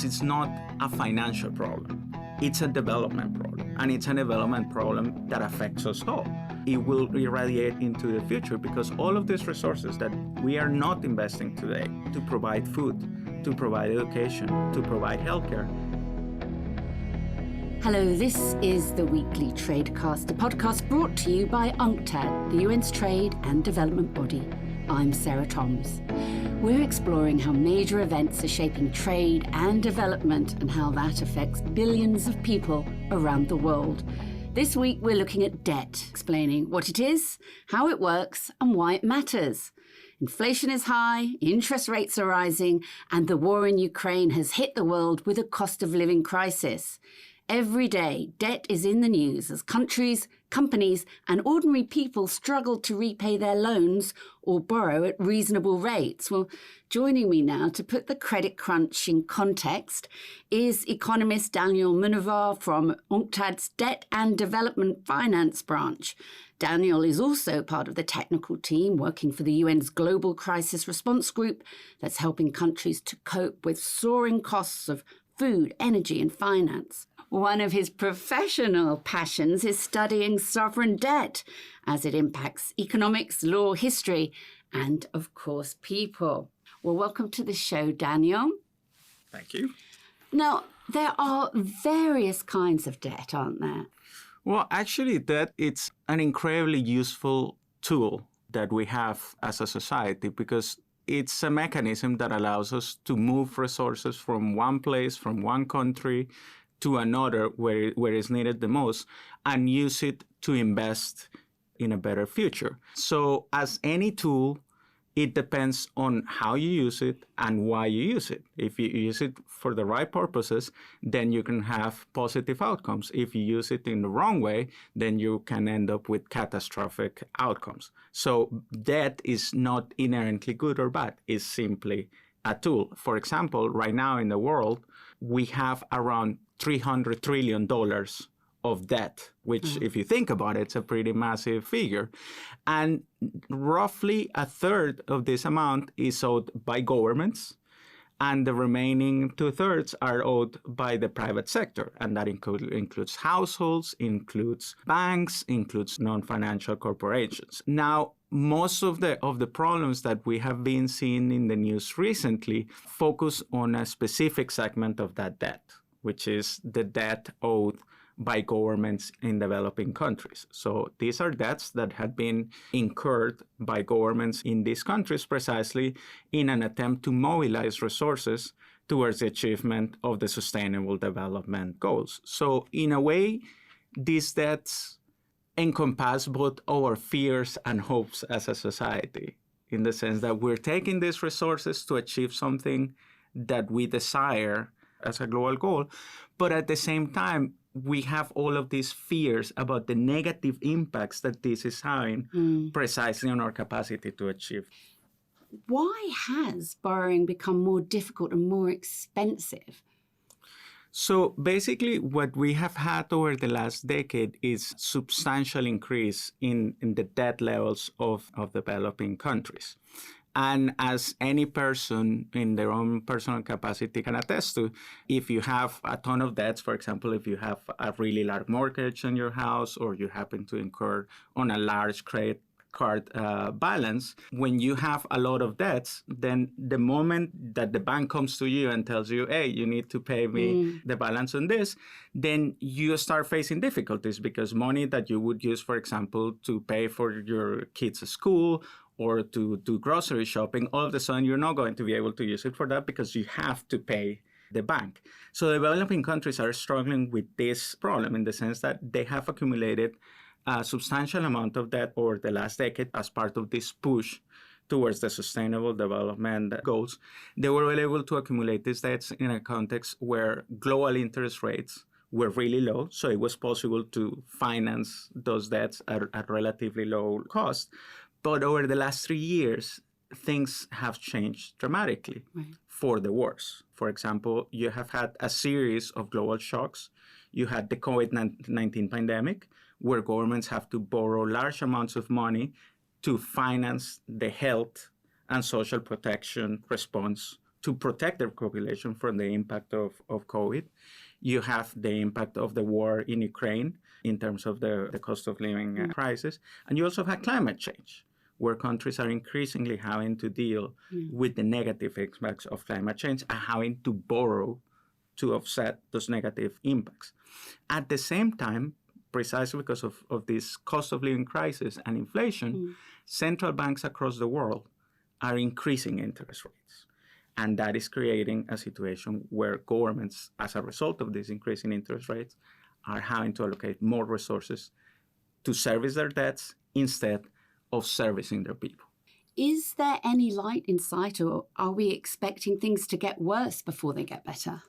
It's not a financial problem. It's a development problem, and it's a development problem that affects us all. It will irradiate into the future because all of these resources that we are not investing today to provide food, to provide education, to provide healthcare. Hello, this is the Weekly Tradecast, a podcast brought to you by UNCTAD, the UN's trade and development body. I'm Sarah Toms. We're exploring how major events are shaping trade and development and how that affects billions of people around the world. This week, we're looking at debt, explaining what it is, how it works, and why it matters. Inflation is high, interest rates are rising, and the war in Ukraine has hit the world with a cost of living crisis. Every day, debt is in the news as countries, companies, and ordinary people struggle to repay their loans or borrow at reasonable rates. Well, joining me now to put the credit crunch in context is economist Daniel Munevar from UNCTAD's Debt and Development Finance branch. Daniel is also part of the technical team working for the UN's Global Crisis Response Group that's helping countries to cope with soaring costs of food, energy, and finance. One of his professional passions is studying sovereign debt as it impacts economics, law, history, and, of course, people. Well, welcome to the show, Daniel. Thank you. Now, there are various kinds of debt, aren't there? Well, actually, debt it's an incredibly useful tool that we have as a society because it's a mechanism that allows us to move resources from one place, from one country, to another where it's needed the most and use it to invest in a better future. So as any tool, it depends on how you use it and why you use it. If you use it for the right purposes, then you can have positive outcomes. If you use it in the wrong way, then you can end up with catastrophic outcomes. So debt is not inherently good or bad. It's simply a tool. For example, right now in the world, we have around $300 trillion of debt, which if you think about it, it's a pretty massive figure. And roughly a third of this amount is owed by governments, and the remaining 2/3 are owed by the private sector. And that includes households, includes banks, includes non-financial corporations. Now, most of the problems that we have been seeing in the news recently focus on a specific segment of that debt, which is the debt owed by governments in developing countries. So these are debts that have been incurred by governments in these countries precisely in an attempt to mobilize resources towards the achievement of the Sustainable Development Goals. So in a way, these debts encompass both our fears and hopes as a society, in the sense that we're taking these resources to achieve something that we desire as a global goal, but at the same time, we have all of these fears about the negative impacts that this is having precisely on our capacity to achieve. Why has borrowing become more difficult and more expensive? So basically, what we have had over the last decade is substantial increase in the debt levels of developing countries. And as any person in their own personal capacity can attest to, if you have a ton of debts, for example, if you have a really large mortgage on your house or you happen to incur on a large credit card balance, when you have a lot of debts, then the moment that the bank comes to you and tells you, hey, you need to pay me the balance on this, then you start facing difficulties because money that you would use, for example, to pay for your kids' school or to do grocery shopping, all of a sudden you're not going to be able to use it for that because you have to pay the bank. So developing countries are struggling with this problem in the sense that they have accumulated a substantial amount of debt over the last decade as part of this push towards the Sustainable Development Goals. They were able to accumulate these debts in a context where global interest rates were really low, so it was possible to finance those debts at relatively low cost. But over the last 3 years, things have changed dramatically for the worse. For example, you have had a series of global shocks. You had the COVID-19 pandemic, where governments have to borrow large amounts of money to finance the health and social protection response to protect their population from the impact of COVID. You have the impact of the war in Ukraine in terms of the cost of living crisis. And you also have climate change, where countries are increasingly having to deal with the negative impacts of climate change and having to borrow to offset those negative impacts. At the same time, precisely because of this cost of living crisis and inflation, central banks across the world are increasing interest rates. And that is creating a situation where governments, as a result of this increase in interest rates, are having to allocate more resources to service their debts instead of servicing their people. Is there any light in sight, or are we expecting things to get worse before they get better?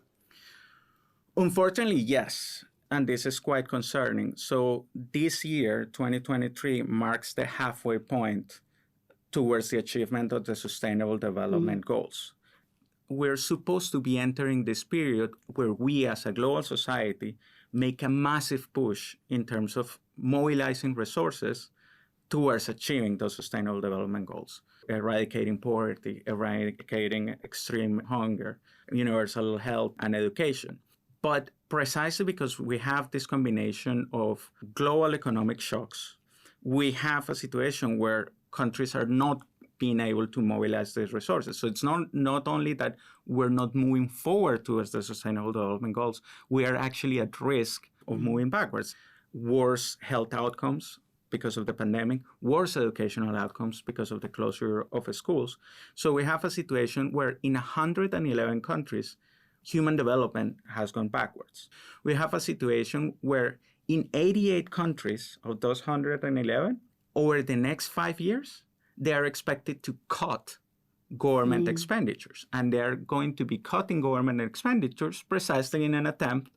Unfortunately, yes. And this is quite concerning. So this year, 2023, marks the halfway point towards the achievement of the Sustainable Development Goals. We're supposed to be entering this period where we as a global society make a massive push in terms of mobilizing resources towards achieving those Sustainable Development Goals, eradicating poverty, eradicating extreme hunger, universal health and education. But precisely because we have this combination of global economic shocks, we have a situation where countries are not being able to mobilize these resources. So it's not only that we're not moving forward towards the Sustainable Development Goals, we are actually at risk of moving backwards. Worse health outcomes because of the pandemic, worse educational outcomes because of the closure of schools. So we have a situation where in 111 countries, human development has gone backwards. We have a situation where in 88 countries of those 111, over the next 5 years, they are expected to cut government expenditures. And they're going to be cutting government expenditures precisely in an attempt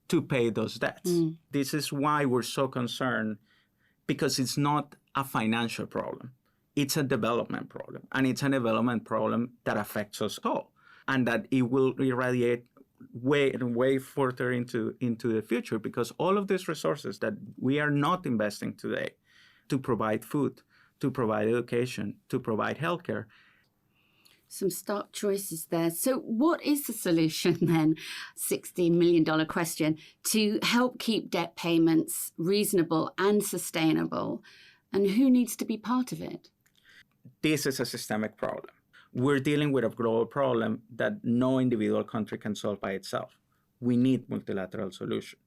to pay those debts. This is why we're so concerned, because it's not a financial problem. It's a development problem. And it's a development problem that affects us all. And that it will irradiate way further into the future, because all of these resources that we are not investing today to provide food, to provide education, to provide healthcare. Some stark choices there. So what is the solution then, $16 million question, to help keep debt payments reasonable and sustainable? And who needs to be part of it? This is a systemic problem. We're dealing with a global problem that no individual country can solve by itself. We need multilateral solution.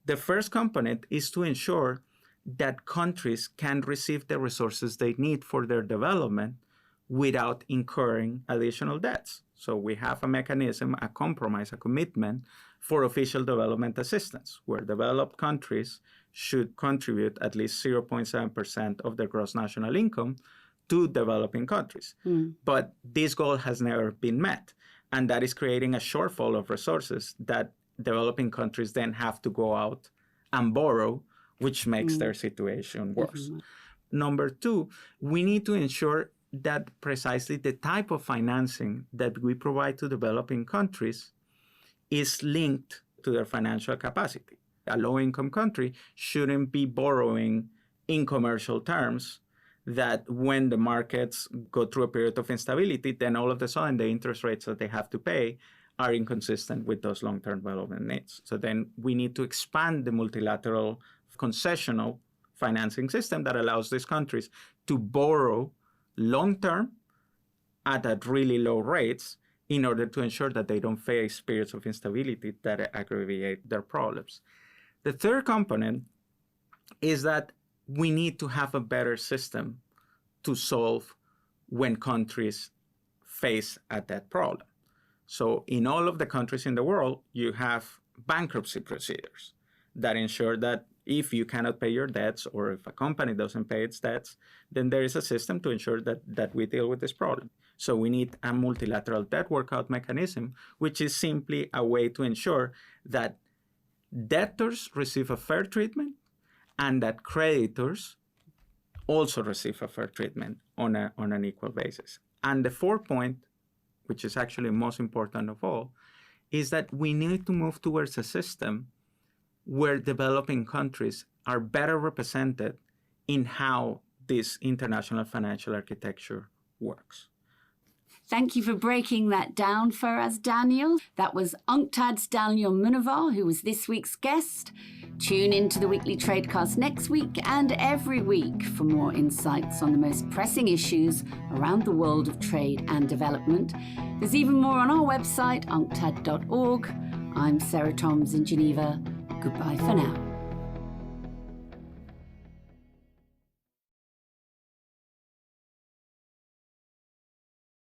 The first component is to ensure that countries can receive the resources they need for their development without incurring additional debts. So we have a mechanism, a compromise, a commitment for official development assistance, where developed countries should contribute at least 0.7% of their gross national income to developing countries. But this goal has never been met. And that is creating a shortfall of resources that developing countries then have to go out and borrow, which makes their situation worse. Number two, we need to ensure that precisely the type of financing that we provide to developing countries is linked to their financial capacity. A low-income country shouldn't be borrowing in commercial terms that when the markets go through a period of instability, then all of a sudden the interest rates that they have to pay are inconsistent with those long-term development needs. So then we need to expand the multilateral concessional financing system that allows these countries to borrow long-term at really low rates in order to ensure that they don't face periods of instability that aggravate their problems. The third component is that we need to have a better system to solve when countries face a debt problem. So in all of the countries in the world, you have bankruptcy procedures that ensure that if you cannot pay your debts, or if a company doesn't pay its debts, then there is a system to ensure that we deal with this problem. So we need a multilateral debt workout mechanism, which is simply a way to ensure that debtors receive a fair treatment and that creditors also receive a fair treatment on an equal basis. And the fourth point, which is actually most important of all, is that we need to move towards a system where developing countries are better represented in how this international financial architecture works. Thank you for breaking that down for us, Daniel. That was UNCTAD's Daniel Munevar, who was this week's guest. Tune into the Weekly Tradecast next week and every week for more insights on the most pressing issues around the world of trade and development. There's even more on our website, unctad.org. I'm Sarah Toms in Geneva. Goodbye for now.